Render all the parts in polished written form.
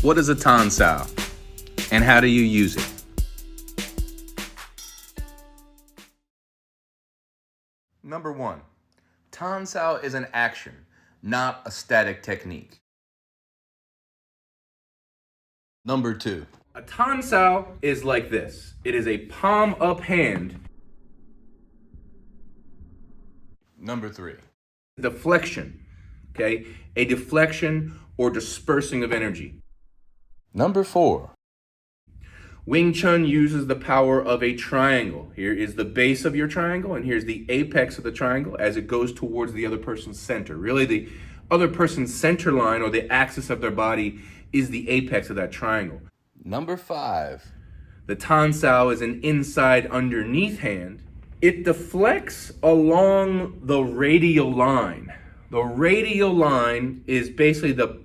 What is a Tan Sao, and how do you use it? Number 1, Tan Sao is an action, not a static technique. Number 2, a Tan Sao is like this. It is a palm up hand. Number 3, deflection, okay? A deflection or dispersing of energy. Number 4, Wing Chun uses the power of a triangle. Here is the base of your triangle, and here's the apex of the triangle as it goes towards the other person's center. Really, the other person's center line or the axis of their body is the apex of that triangle. Number 5, the Tan Sao is an inside underneath hand. It deflects along the radial line. The radial line is basically the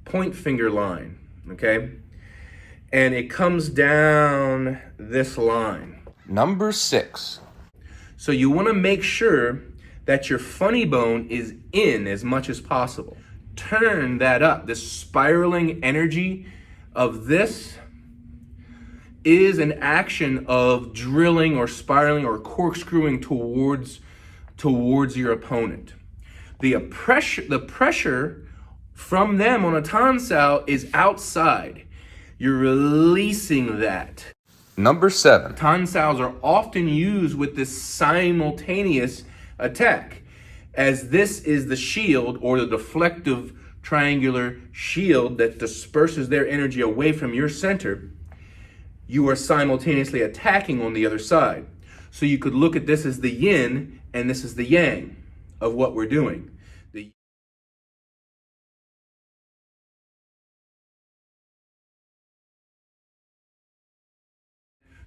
point finger line, okay? And it comes down this line. Number 6. So you want to make sure that your funny bone is in as much as possible. Turn that up. This spiraling energy of this is an action of drilling or spiraling or corkscrewing towards your opponent. The pressure from them on a Tan Sao is outside. You're releasing that. Number 7. Tan Saos are often used with this simultaneous attack, as this is the shield or the deflective triangular shield that disperses their energy away from your center. You are simultaneously attacking on the other side. So you could look at this as the yin and this is the yang of what we're doing.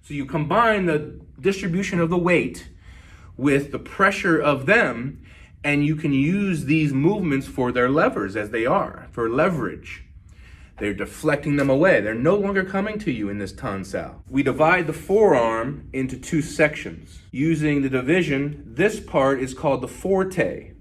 So you combine the distribution of the weight with the pressure of them, and you can use these movements for their levers as they are, for leverage. They're deflecting them away. They're no longer coming to you in this Tan Sao. We divide the forearm into 2 sections. Using the division, this part is called the Forte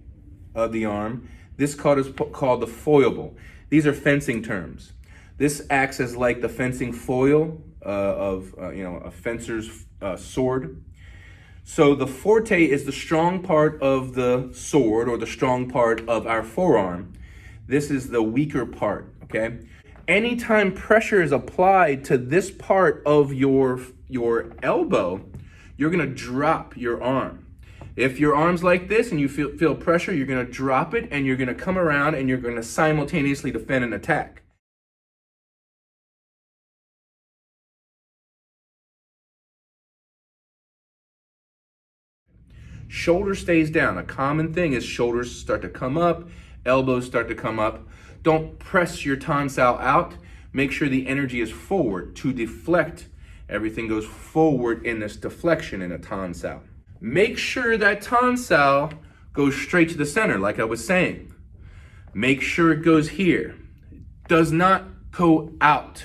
of the arm. This part is called the Foible. These are fencing terms. This acts as like the fencing foil of a fencer's sword. So the Forte is the strong part of the sword or the strong part of our forearm. This is the weaker part, okay? Anytime pressure is applied to this part of your elbow, you're gonna drop your arm. If your arm's like this and you feel pressure, you're gonna drop it and you're gonna come around and you're gonna simultaneously defend and attack. Shoulder stays down. A common thing is shoulders start to come up, elbows start to come up. Don't press your Tan Sao out. Make sure the energy is forward to deflect. Everything goes forward in this deflection in a Tan Sao. Make sure that Tan Sao goes straight to the center, like I was saying. Make sure it goes here. It does not go out.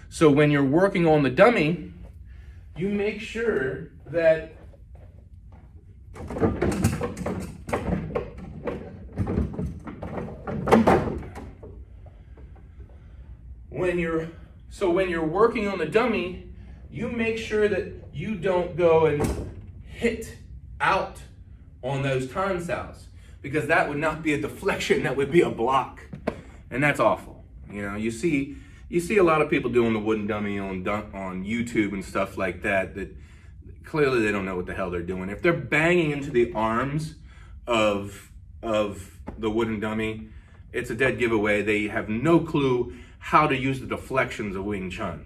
So when you're working on the dummy, you make sure that when you're working on the dummy, you make sure that you don't go and hit out on those Tan Saos, because that would not be a deflection, that would be a block. And that's awful. You know, you see a lot of people doing the wooden dummy on YouTube and stuff like that clearly they don't know what the hell they're doing. If they're banging into the arms of the wooden dummy, it's a dead giveaway. They have no clue how to use the deflections of Wing Chun.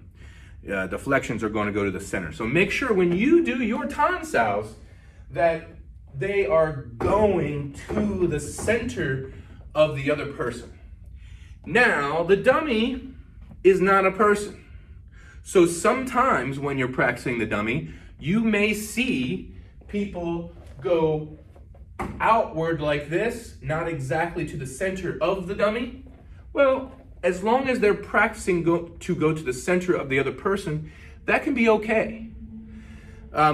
Deflections are going to go to the center. So make sure when you do your Tan Saos that they are going to the center of the other person. Now, the dummy is not a person. So sometimes when you're practicing the dummy, you may see people go outward like this, not exactly to the center of the dummy. Well, as long as they're practicing to go to the center of the other person, that can be okay.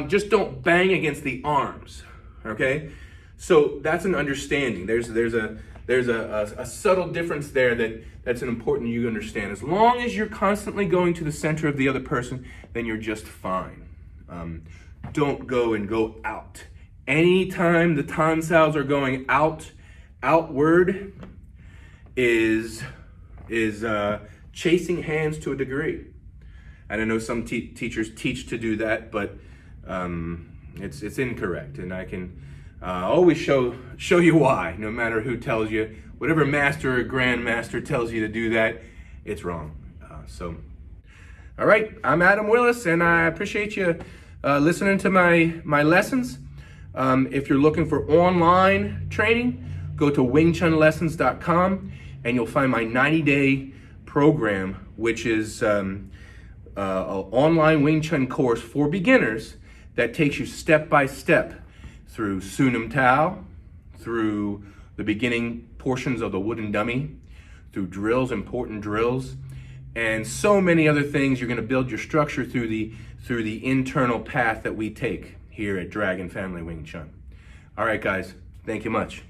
Just don't bang against the arms, okay? So that's an understanding. There's there's a subtle difference there that's important you understand. As long as you're constantly going to the center of the other person, then you're just fine. Don't go out. Anytime the Tan Saos are going outward is chasing hands to a degree. And I know some teachers teach to do that, but it's incorrect. And I can always show you why, no matter who tells you. Whatever master or grandmaster tells you to do that, it's wrong. All right, I'm Adam Willis, and I appreciate you listening to my lessons. If you're looking for online training, go to wingchunlessons.com, and you'll find my 90-day program, which is an online Wing Chun course for beginners that takes you step by step through Sunam Tao, through the beginning portions of the wooden dummy, through drills, important drills, and so many other things. You're going to build your structure through the internal path that we take here at Dragon Family Wing Chun. All right, guys, thank you much.